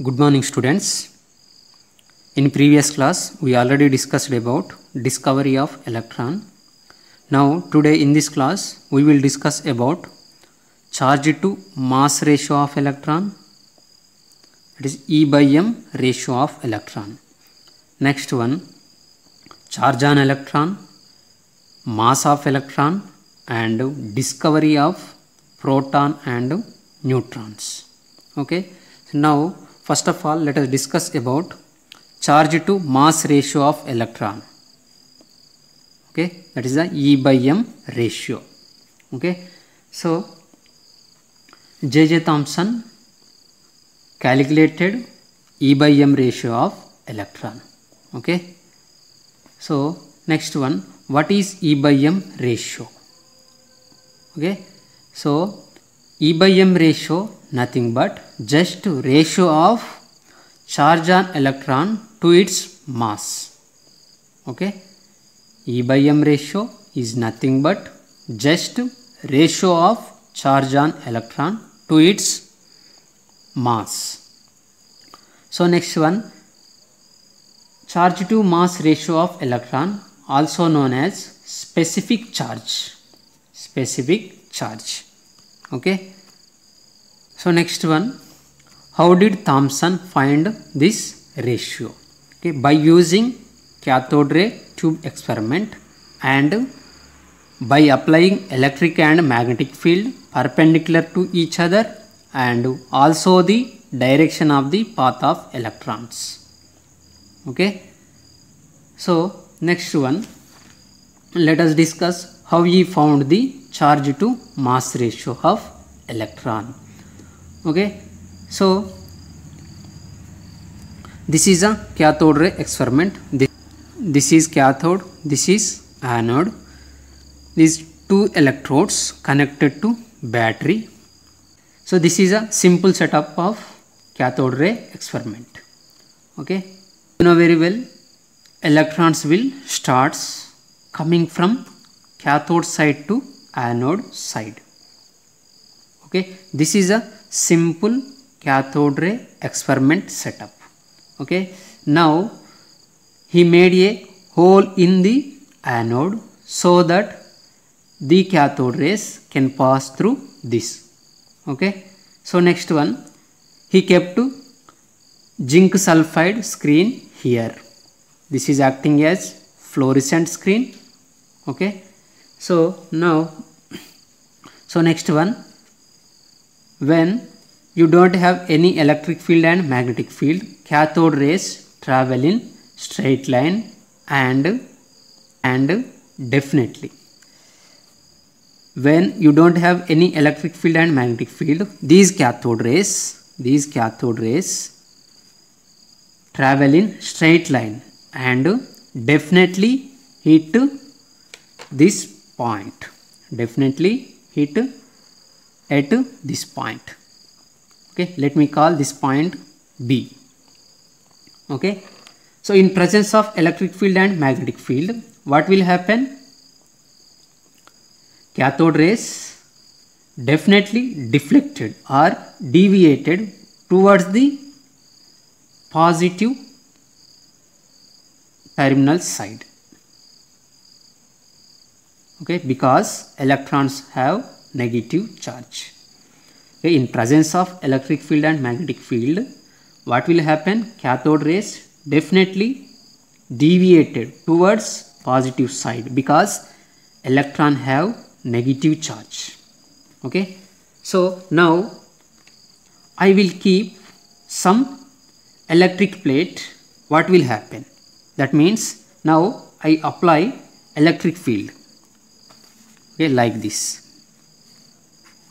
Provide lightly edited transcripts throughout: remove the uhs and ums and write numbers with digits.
Good morning, students. In previous class we already discussed about discovery of electron. Now today in this class we will discuss about charge to mass ratio of electron, it is E by M ratio of electron. Next one, charge on electron, mass of electron and discovery of proton and neutrons. Okay, so now first of all let us discuss about charge to mass ratio of electron. Okay, that is the E by M ratio. Okay, so J.J. Thomson calculated E by M ratio of electron. Okay, so next one, what is E by M ratio? Okay, so E by M ratio nothing but just ratio of charge on electron to its mass. Okay, E by M ratio is nothing but just ratio of charge on electron to its mass. So next one, charge to mass ratio of electron, also known as specific charge. Specific charge. Okay, so next one, how did Thomson find this ratio? Okay, by using cathode ray tube experiment and by applying electric and magnetic field perpendicular to each other and also the direction of the path of electrons. Okay, so next one, let us discuss how he found the charge to mass ratio of electron. Okay, so this is a cathode ray experiment. This is cathode, this is anode. These two electrodes connected to battery. So this is a simple setup of cathode ray experiment. Okay, you know very well, electrons will starts coming from cathode side to anode side. Okay, this is a simple cathode ray experiment setup. Okay, now he made a hole in the anode so that the cathode rays can pass through this. Okay, so next one, he kept zinc sulfide screen here. This is acting as fluorescent screen. Okay, so now, so next one, when you don't have any electric field and magnetic field, cathode rays travel in straight line and definitely when you don't have any electric field and magnetic field, these cathode rays travel in straight line and definitely hit this point, definitely hit at this point. Okay, let me call this point B. Okay, so in presence of electric field and magnetic field, what will happen? Cathode rays definitely deflected or deviated towards the positive terminal side. Okay, because electrons have negative charge. Okay, in presence of electric field and magnetic field, what will happen? Cathode rays definitely deviated towards positive side because electron have negative charge. Okay, so now I will keep some electric plate. What will happen? That means now I apply electric field. Okay, like this.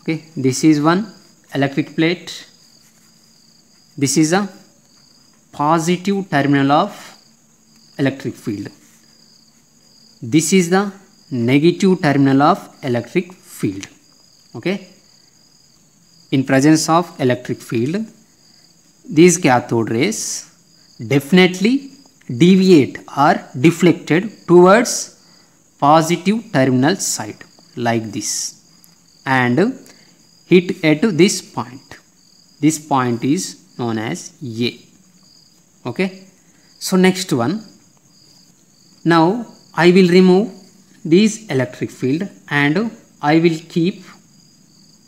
Okay, this is one electric plate. This is a positive terminal of electric field. This is the negative terminal of electric field. Okay, in presence of electric field, these cathode rays definitely deviate or deflected towards positive terminal side like this and hit at this point. This point is known as A. Okay. So next one. Now I will remove this electric field and I will keep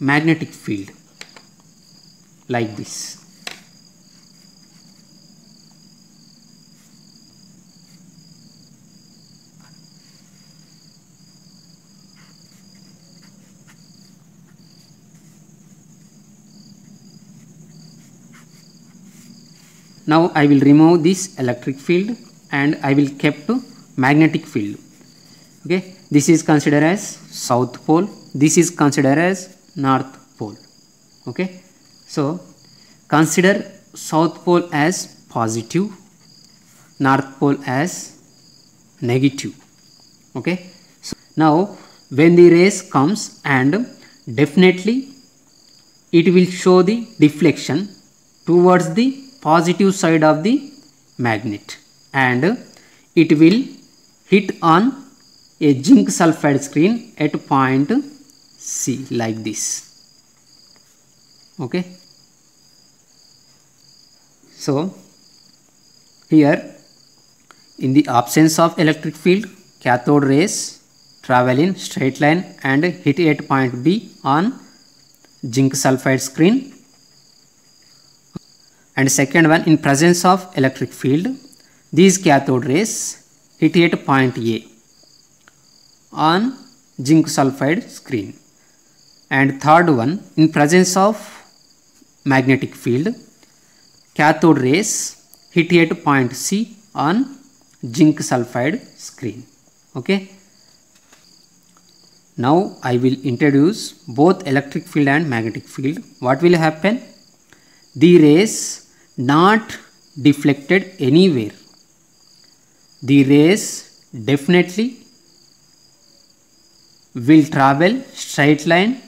magnetic field like this. Now I will remove this electric field and I will keep magnetic field. Okay, this is considered as south pole, this is considered as north pole. Okay, so consider south pole as positive, north pole as negative. Okay, so now when the rays comes, and definitely it will show the deflection towards the positive side of the magnet, and it will hit on a zinc sulfide screen at point C like this. Okay, so here in the absence of electric field, cathode rays travel in straight line and hit at point B on zinc sulfide screen. And second one, in presence of electric field, these cathode rays hit at point A on zinc sulfide screen. And third one, in presence of magnetic field, cathode rays hit at point C on zinc sulfide screen. Okay. Now I will introduce both electric field and magnetic field. What will happen? The rays not deflected anywhere. The rays definitely will travel straight line.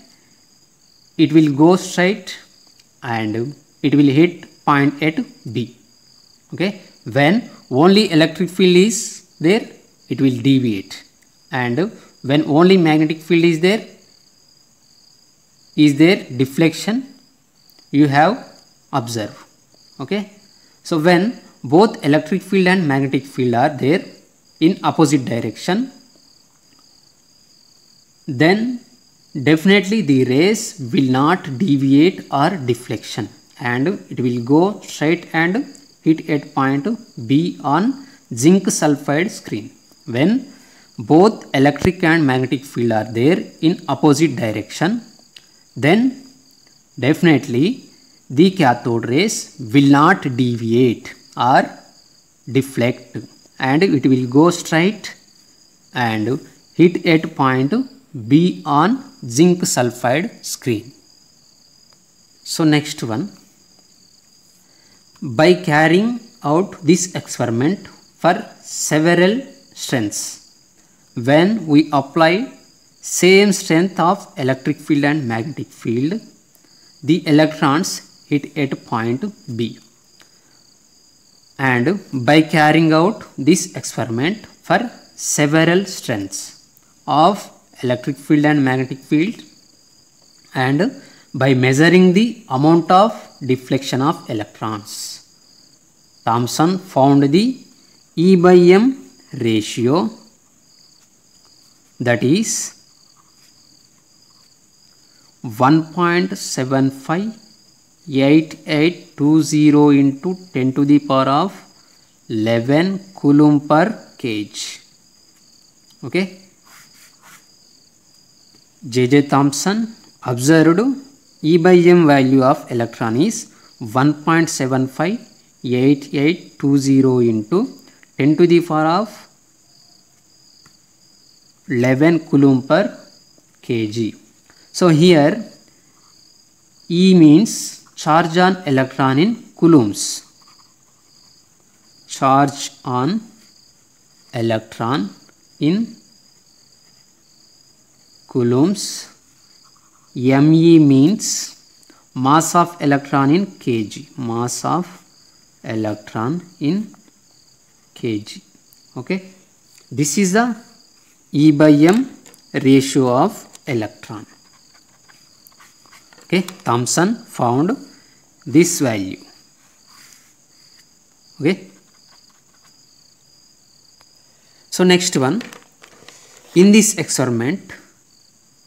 It will go straight and it will hit point at B. Okay. When only electric field is there, it will deviate, and when only magnetic field is there deflection you have observed. Okay. So when both electric field and magnetic field are there in opposite direction, then definitely the rays will not deviate or deflection, and it will go straight and hit at point B on zinc sulfide screen. When both electric and magnetic field are there in opposite direction, then definitely the cathode rays will not deviate or deflect, and it will go straight and hit at point B on zinc sulfide screen. So next one, by carrying out this experiment for several strengths, when we apply same strength of electric field and magnetic field, the electrons hit at point B. And by carrying out this experiment for several strengths of electric field and magnetic field, and by measuring the amount of deflection of electrons, Thomson found the E/M ratio, that is 1.758820 into 10 to the power of 11 coulomb per kg. Okay. J.J. Thomson observed E/M value of electron is 1.758820 into 10 to the power of 11 coulomb per kg. So here E means charge on electron in coulombs. Charge on electron in coulombs. Me means mass of electron in kg. Mass of electron in kg. Okay. This is the E/M ratio of electron. Okay. Thomson found this value. Okay. So next one, in this experiment,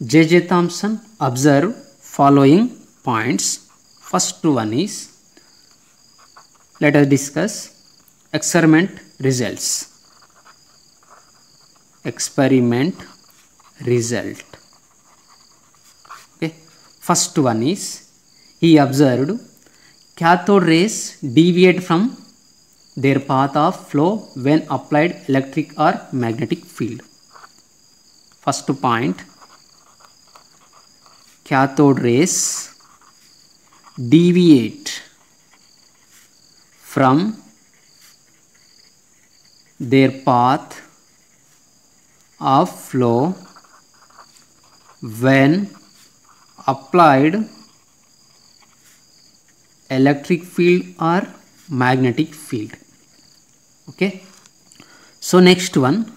J.J. Thomson observed following points. First one is, let us discuss experiment results. Experiment result. Okay. First one is, he observed cathode rays deviate from their path of flow when applied electric or magnetic field. First point, cathode rays deviate from their path of flow when applied electric field or magnetic field. Okay. So next one,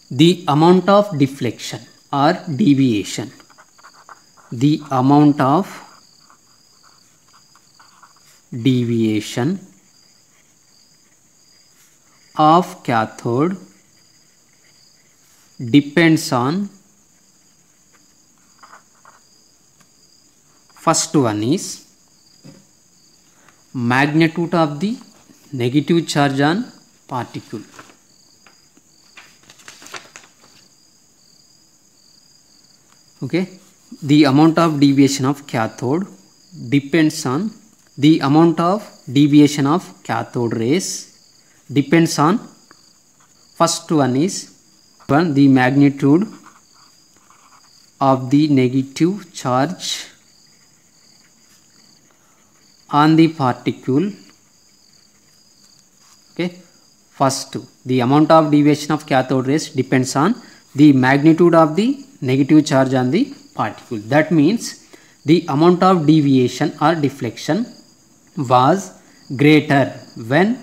the amount of deflection or deviation. The amount of deviation of cathode depends on, first one is magnitude of the negative charge on particle. Okay, the amount of deviation of cathode depends on, the amount of deviation of cathode rays depends on, first one is the magnitude of the negative charge on the particle. Okay, first, the amount of deviation of cathode rays depends on the magnitude of the negative charge on the particle. That means the amount of deviation or deflection was greater when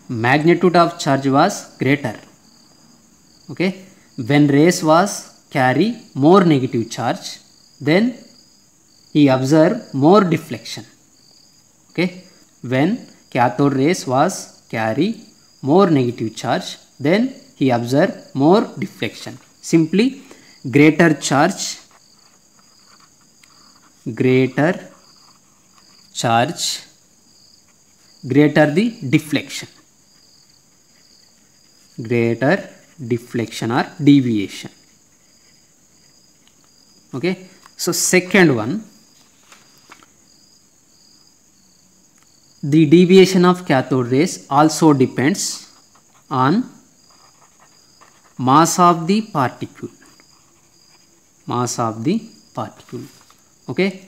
magnitude of charge was greater. Okay, when rays was carry more negative charge, then he observed more deflection. Okay, when cathode rays was carry more negative charge, then he observed more deflection. Simply, greater charge, greater the deflection, greater deflection or deviation. Okay, so second one, the deviation of cathode rays also depends on mass of the particle. Mass of the particle. Okay,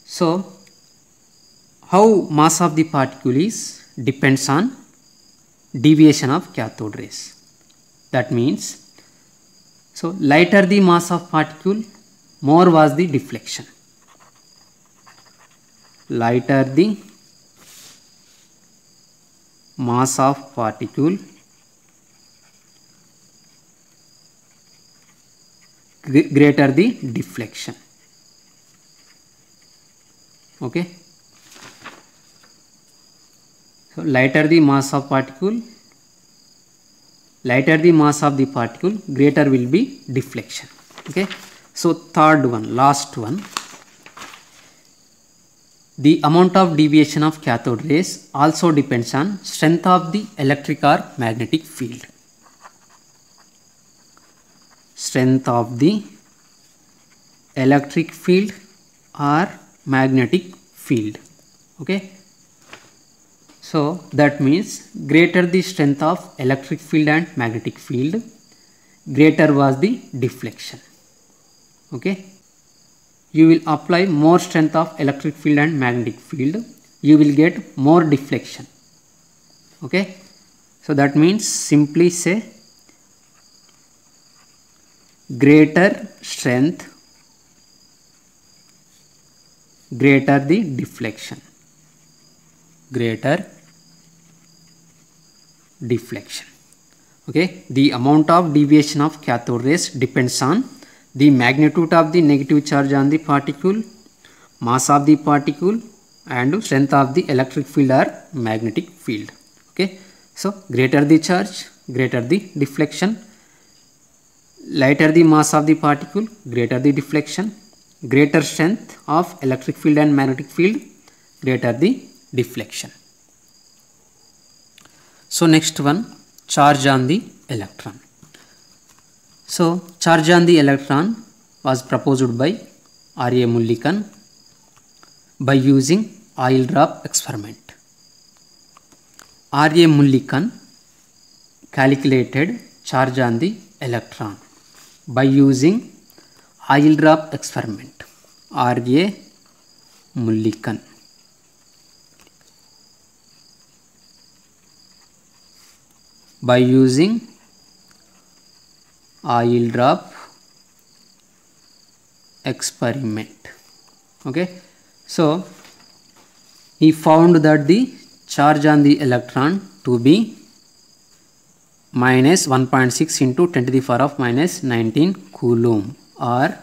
so how mass of the particle is depends on deviation of cathode rays. That means, so lighter the mass of particle, more was the deflection. Lighter the mass of particle, greater the deflection. Okay, so lighter the mass of particle, lighter the mass of the particle, greater will be deflection. Okay, so third one, last one, the amount of deviation of cathode rays also depends on strength of the electric or magnetic field. Strength of the electric field or magnetic field. Okay, so that means greater the strength of electric field and magnetic field, greater was the deflection. Okay, you will apply more strength of electric field and magnetic field, you will get more deflection. Okay, so that means simply say greater strength, greater the deflection, greater deflection. Okay, the amount of deviation of cathode rays depends on the magnitude of the negative charge on the particle, mass of the particle and strength of the electric field or magnetic field. Okay, so greater the charge, greater the deflection, lighter the mass of the particle, greater the deflection, greater strength of electric field and magnetic field, greater the deflection. So next one, charge on the electron. So charge on the electron was proposed by R.A. Mulliken by using oil drop experiment. R.A. Mulliken calculated charge on the electron by using oil drop experiment. R.A. Mulliken. By using oil drop experiment. Okay, so he found that the charge on the electron to be minus 1.6 into 10 to the power of minus 19 coulomb, or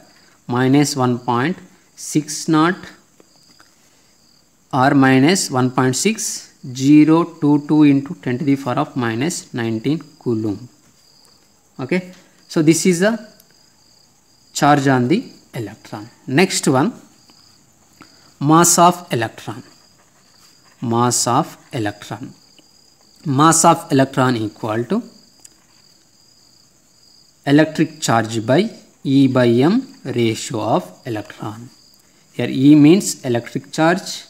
minus 1.60 or minus 1.6022 into 10 to the power of minus 19 coulomb. Okay, so this is the charge on the electron. Next one, mass of electron. Mass of electron. Mass of electron equal to electric charge by E by M ratio of electron. Here E means electric charge,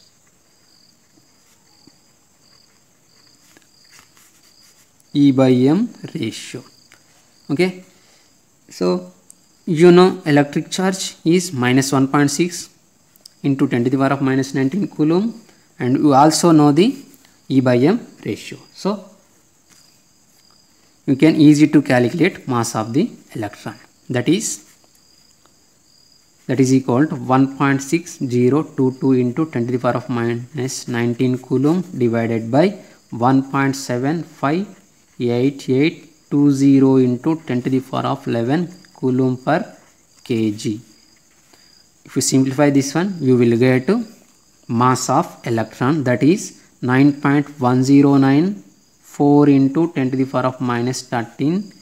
E by M ratio. Okay, so you know electric charge is minus 1.6 into 10 to the power of minus 19 coulomb, and you also know the E by M ratio. So you can easy to calculate mass of the electron, that is equal to 1.6022 into 10 to the power of minus 19 coulomb divided by 1.758820 into 10 to the power of 11 coulomb per kg. If you simplify this one, you will get mass of electron, that is 9.1094 into 10 to the power of minus 13,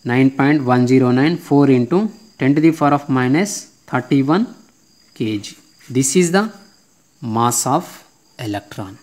9.1094 into 10 to the power of minus 31 kg. This is the mass of electron.